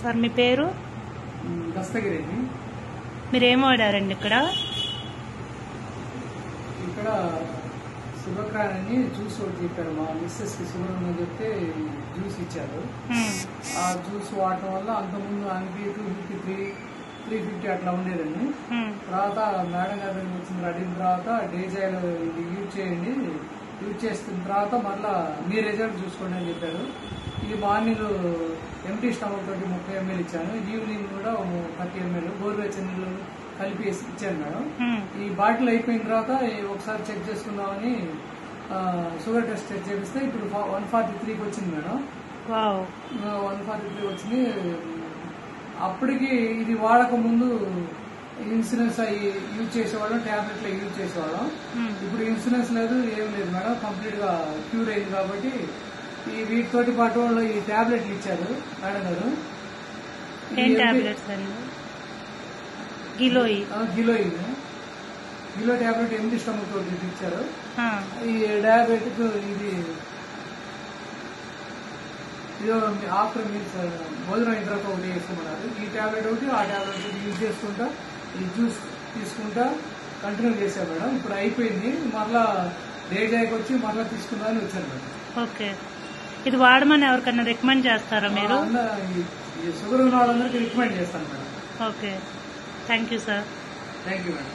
Sir మీ పేరు? దస్తగిరి. మీరు ఏం వాడారండి ఇక్కడ? ఇక్కడ శుభక్రాన్ అని జ్యూస్ ఒకటి చెప్పారు. మా మిస్సెస్ కి షుగర్ ఉందని చెప్తే జ్యూస్ ఇచ్చారు. ఆ జ్యూస్ వాడటం వల్ల అంతకుముందు ఆమెకి 253, 350 అట్లా ఉండేదండి. తర్వాత మేడం గారి దగ్గర వచ్చిన అడిగిన తర్వాత డేజాయిల్ ఇది యూజ్ చేయండి, యూజ్ చేసిన తర్వాత మళ్ళీ మీ రిజల్ట్ చూసుకోండి అని చెప్పారు. ఇది మార్నింగ్ ఎంటీ స్టమక్ తోటి 30 ml ఇచ్చాను, ఈవినింగ్ కూడా 30 ml గోరువెచ్చని నీళ్ళు కలిపి ఇచ్చాను మేడం. ఈ బాటిల్ అయిపోయిన తర్వాత ఒకసారి చెక్ చేసుకుందామని షుగర్ టెస్ట్ చేపిస్తే ఇప్పుడు 143కి వచ్చింది మేడం. 143 వచ్చింది. అప్పటికి ఇది వాడక ముందు ఇన్సూరెన్స్ అవి యూజ్ చేసేవాళ్ళం, టాబ్లెట్లు యూజ్ చేసేవాళ్ళం. ఇప్పుడు ఇన్సూరెన్స్ లేదు, ఏం లేదు మేడం, కంప్లీట్ గా క్యూర్ అయింది. కాబట్టి ఈ వీటితోటి పాటు వాళ్ళు ఈ టాబ్లెట్లు ఇచ్చారు మేడం గారు. గిలో టాబ్లెట్ ఎంటీ స్టమక్ తోటి ఇచ్చారు. ఈ డయాబెటిక్ ఇది ఆఫ్టర్ మీల్స్ భోజనం అయిన తర్వాత ఒకటి వేసుకోమన్నారు. ఈ టాబ్లెట్ ఒకటి ఆ టాబ్లెట్ యూజ్ చేసుకుంటా ఈ జ్యూస్ తీసుకుంటా కంటిన్యూ చేశాను మేడం. ఇప్పుడు అయిపోయింది, మరలా డేకి వచ్చి మరలా తీసుకుందామని వచ్చాను మేడం. ఓకే, ఇది వాడమని ఎవరికైనా రికమెండ్ చేస్తారా మీరు? షుగర్ ఉన్న వాళ్ళందరికీ రికమెండ్ చేస్తాను madam. Okay, thank you sir. Thank you madam.